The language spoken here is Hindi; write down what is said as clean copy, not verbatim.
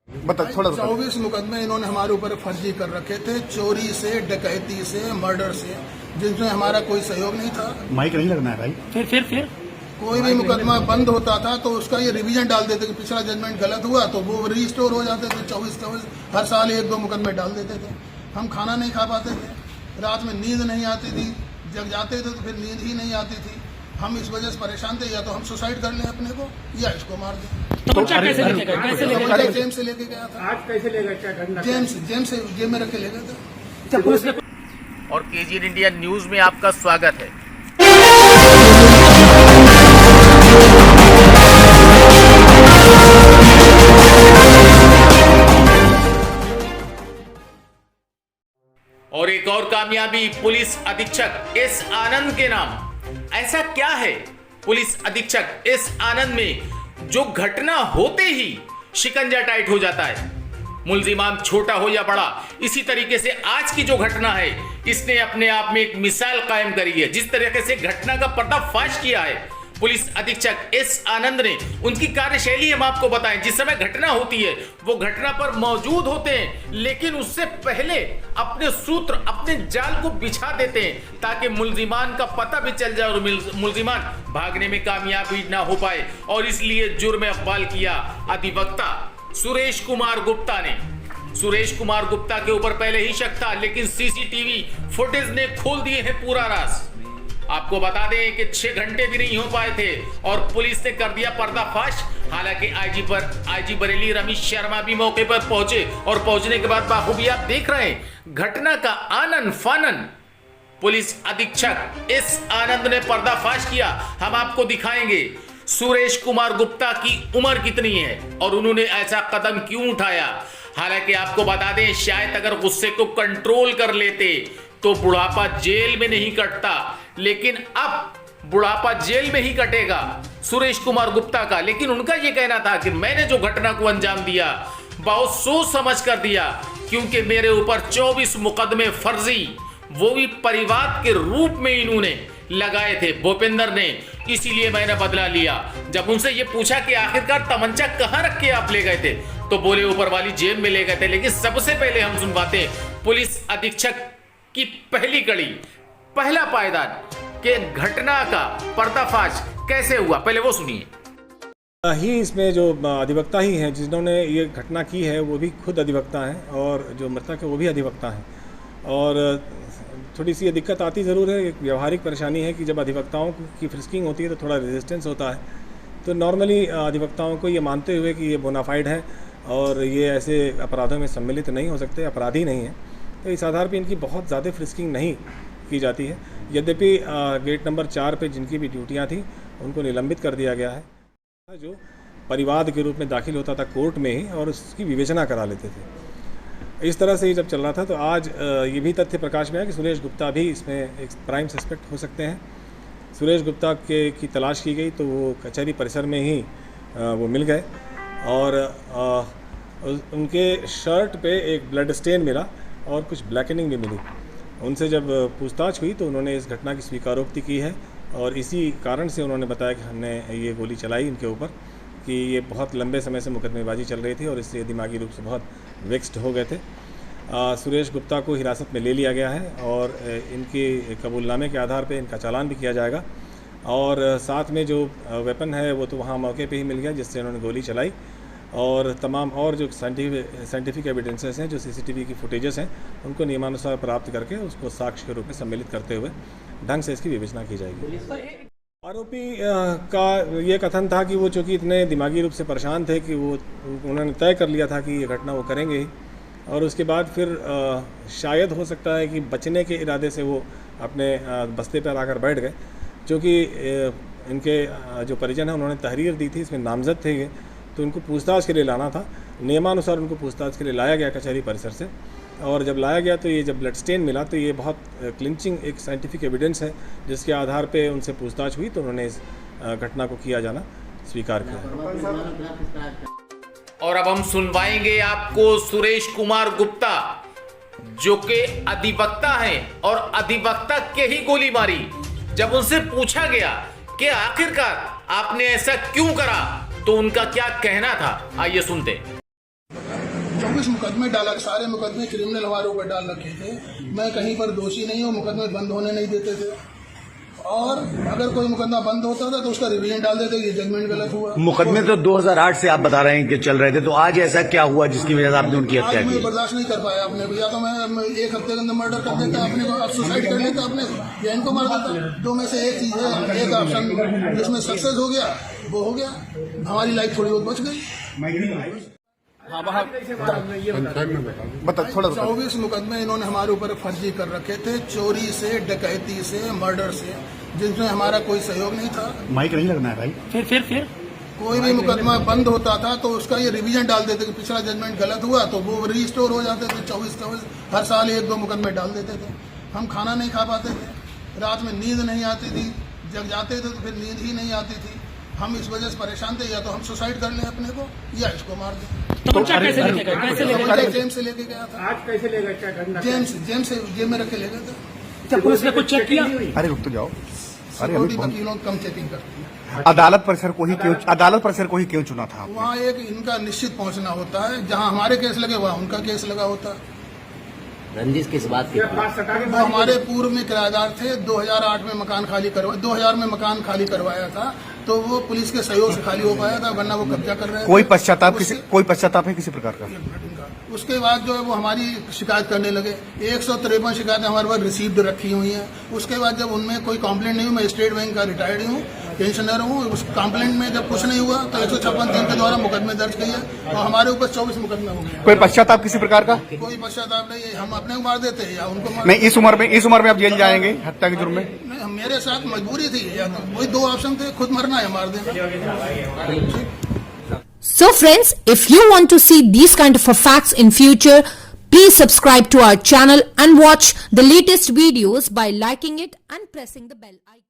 बता थोड़ा 24 मुकदमे इन्होंने हमारे ऊपर फर्जी कर रखे थे, चोरी से, डकैती से, मर्डर से, जिसमें हमारा कोई सहयोग नहीं था। माइक नहीं लगना है भाई। फिर कोई भी मुकदमा बंद होता था तो उसका ये रिवीजन डाल देते कि पिछला जजमेंट गलत हुआ तो वो रिस्टोर हो जाते थे। 24 हर साल 1-2 मुकदमे डाल देते थे। हम खाना नहीं खा पाते थे, रात में नींद नहीं आती थी, जब जाते थे तो फिर नींद ही नहीं आती थी। हम इस वजह से परेशान थे, या तो हम सुसाइड कर लें अपने को या इसको मार दें। तो बच्चा कैसे लेके गए? कैसे लेके गए? जेम से लेके गया था। आज कैसे ले गए? क्या घटना? जेम में रख के ले गए थे। और केजीएन इंडिया न्यूज में आपका स्वागत है। और एक और कामयाबी पुलिस अधीक्षक एस आनंद के नाम। ऐसा क्या है पुलिस अधीक्षक एस आनंद में जो घटना होते ही शिकंजा टाइट हो जाता है, मुल्जिमान छोटा हो या बड़ा। इसी तरीके से आज की जो घटना है इसने अपने आप में एक मिसाल कायम करी है। जिस तरीके से घटना का पर्दाफाश किया है पुलिस अधीक्षक एस आनंद ने, उनकी कार्यशैली हम आपको बताएं। जिस समय घटना होती है वो घटना पर मौजूद होते हैं, लेकिन उससे पहले अपने सूत्र, अपने जाल को बिछा देते हैं ताकि मुल्जिमान का पता भी चल जाए और मुल्जिमान भागने में कामयाबी ना हो पाए। और इसलिए जुर्म इकबाल किया अधिवक्ता सुरेश कुमार गुप्ता ने। सुरेश कुमार गुप्ता के ऊपर पहले ही शक था, लेकिन सीसीटीवी फुटेज ने खोल दिए हैं पूरा राज। आपको बता दें कि 6 घंटे भी नहीं हो पाए थे और पुलिस ने कर दिया पर्दाफाश। हालांकि आईजी बरेली रमेश शर्मा भी मौके पर पहुंचे और पहुंचने के बाद बाखूबी आप देख रहे हैं घटना का आनन फानन पुलिस अधीक्षक एस आनंद ने पर्दाफाश किया। हम आपको दिखाएंगे सुरेश कुमार गुप्ता की उम्र कितनी है और उन्होंने ऐसा कदम क्यों उठाया। हालांकि आपको बता दें शायद अगर गुस्से को कंट्रोल कर लेते तो बुढ़ापा जेल में नहीं कटता, लेकिन अब बुढ़ापा जेल में ही कटेगा सुरेश कुमार गुप्ता का। लेकिन उनका यह कहना था कि मैंने जो घटना को अंजाम दिया बहुत सोच समझ कर दिया, क्योंकि मेरे ऊपर 24 मुकदमे फर्जी, वो भी परिवार के रूप में इन्होंने लगाए थे भूपेंद्र ने, इसीलिए मैंने बदला लिया। जब उनसे ये पूछा कि आखिरकार तमंचा कहां रख के आप ले गए थे, तो बोले ऊपर वाली जेब में ले गए थे। लेकिन सबसे पहले हम सुनवाते हैं पुलिस अधीक्षक की पहली कड़ी, पहला पायदान के घटना का पर्दाफाश कैसे हुआ, पहले वो सुनिए। ही इसमें जो अधिवक्ता ही हैं जिन्होंने ये घटना की है वो भी खुद अधिवक्ता हैं और जो मृतक है वो भी अधिवक्ता हैं। और थोड़ी सी ये दिक्कत आती ज़रूर है, एक व्यवहारिक परेशानी है कि जब अधिवक्ताओं की फ्रिस्किंग होती है तो थोड़ा रेजिस्टेंस होता है। तो नॉर्मली अधिवक्ताओं को ये मानते हुए कि ये बोनाफाइड है और ये ऐसे अपराधों में सम्मिलित नहीं हो सकते, अपराधी नहीं है, तो इस आधार पर इनकी बहुत ज़्यादा फ्रिस्किंग नहीं की जाती है। यद्यपि गेट नंबर 4 पे जिनकी भी ड्यूटियां थी उनको निलंबित कर दिया गया है। जो परिवाद के रूप में दाखिल होता था कोर्ट में ही और उसकी विवेचना करा लेते थे। इस तरह से ही जब चल रहा था तो आज ये भी तथ्य प्रकाश में है कि सुरेश गुप्ता भी इसमें एक प्राइम सस्पेक्ट हो सकते हैं। सुरेश गुप्ता की तलाश की गई तो वो कचहरी परिसर में ही वो मिल गए और उनके शर्ट पे एक ब्लड स्टेन मिला और कुछ ब्लैकनिंग भी मिली। उनसे जब पूछताछ हुई तो उन्होंने इस घटना की स्वीकारोक्ति की है और इसी कारण से उन्होंने बताया कि हमने ये गोली चलाई इनके ऊपर, कि ये बहुत लंबे समय से मुकदमेबाजी चल रही थी और इससे दिमागी रूप से बहुत वेक्स्ड हो गए थे। सुरेश गुप्ता को हिरासत में ले लिया गया है और इनके कबूलनामे के आधार पर इनका चालान भी किया जाएगा। और साथ में जो वेपन है वो तो वहाँ मौके पर ही मिल गया जिससे उन्होंने गोली चलाई। और तमाम और जो साइंटिफिक एविडेंसेस हैं, जो सीसीटीवी की फुटेजेस हैं, उनको नियमानुसार प्राप्त करके उसको साक्ष्य के रूप में सम्मिलित करते हुए ढंग से इसकी विवेचना की जाएगी। आरोपी का ये कथन था कि वो चूँकि इतने दिमागी रूप से परेशान थे कि वो उन्होंने तय कर लिया था कि ये घटना वो करेंगे ही, और उसके बाद फिर शायद हो सकता है कि बचने के इरादे से वो अपने बस्ते पर आकर बैठ गए। क्योंकि इनके जो परिजन हैं उन्होंने तहरीर दी थी, इसमें नामजद थे ये, तो उनको पूछताछ के लिए लाना था। नियमानुसार उनको पूछताछ के लिए लाया गया कचहरी परिसर से, और जब लाया गया तो ये जब ब्लड स्टेन मिला तो ये बहुत क्लिंचिंग एक साइंटिफिक एविडेंस है जिसके आधार पे उनसे पूछताछ हुई तो उन्होंने इस घटना को किया जाना स्वीकार किया। और अब हम सुनवाएंगे आपको सुरेश कुमार गुप्ता, जो कि अधिवक्ता हैं और अधिवक्ता के ही गोली मारी। जब उनसे पूछा गया कि आखिरकार आपने ऐसा क्यों करा तो उनका क्या कहना था, आइए सुनते। 24 मुकदमे डाला, सारे मुकदमे क्रिमिनल हमारे ऊपर डाल रखे थे। मैं कहीं पर दोषी नहीं हूँ, मुकदमे बंद होने नहीं देते थे। और अगर कोई मुकदमा बंद होता था तो उसका रिवीजन डाल देते, ये जजमेंट गलत हुआ। मुकदमे तो 2008 से आप बता रहे हैं कि चल रहे थे, तो आज ऐसा क्या हुआ जिसकी वजह से आपने उनकी हत्या आज मैं की? बर्दाश्त नहीं कर पाया अपने को, या तो मैं एक हफ्ते के अंदर मर्डर कर देता अपने को, अब सुसाइड कर लेता अपने को, या इनको मार देता। दो में से एक चीज है, एक ऑप्शन जिसमें सक्सेस हो गया वो हो गया, हमारी लाइफ थोड़ी बहुत बच गई। बता थोड़ा 24 मुकदमे इन्होंने हमारे ऊपर फर्जी कर रखे थे, चोरी से, डकैती से, मर्डर से, जिसमें हमारा कोई सहयोग नहीं था। माइक नहीं लगना है भाई। फिर कोई भी मुकदमा बंद होता था तो उसका ये रिवीजन डाल देते कि पिछला जजमेंट गलत हुआ, तो वो रीस्टोर हो जाते थे। 24 हर साल 1-2 मुकदमे डाल देते थे। हम खाना नहीं खा पाते थे, रात में नींद नहीं आती थी, जब जाते थे तो फिर नींद ही नहीं आती थी। हम इस वजह से परेशान थे, या तो हम सुसाइड कर लें अपने को या इसको मार दें। तमंचा कैसे लेके गए? कैसे लेके गए? जेम से लेके गया था। आज कैसे ले गए? क्या करना? जेम में रख के ले गए थे। क्या पुलिस ने कुछ चेक किया? अरे रुक तो जाओ। अरे सिक्योरिटी अभी वकीलों कम चेकिंग करती है। अदालत परिसर को ही क्यों चुना था आपने? वहाँ एक इनका निश्चित पहुंचना होता है, जहाँ हमारे केस लगे वहाँ उनका केस लगा होता है। रंजिश किस बात की? वो हमारे पूर्व में किराएदार थे, 2008 में मकान खाली 2000 में मकान खाली करवाया था, तो वो पुलिस के सहयोग से खाली हो पाया था, वरना वो कब्जा कर रहे थे। कोई पश्चाताप है किसी प्रकार का? उसके बाद जो है वो हमारी शिकायत करने लगे। 153 शिकायतें हमारे पास रिसीव्ड रखी हुई हैं। उसके बाद जब उनमें कोई कंप्लेंट नहीं हुई, मैं स्टेट बैंक का रिटायर्ड हूँ, पेंशनर हूँ, उस कंप्लेंट में जब कुछ नहीं हुआ तो 156 के द्वारा मुकदमे दर्ज किए और हमारे ऊपर 24 मुकदमे हो गए। कोई पश्चाताप किसी प्रकार का? कोई पश्चाताप नहीं है, हम अपने को मार देते हैं या उनको मार नहीं, इस उम्र में आप जेल जाएंगे हत्या के जुर्म में? नहीं, मेरे साथ मजबूरी थी, या तो वही 2 ऑप्शन थे, खुद मरना या मार देना। So friends, if you want to see these kind of facts in future, please subscribe to our channel and watch the latest videos by liking it and pressing the bell icon.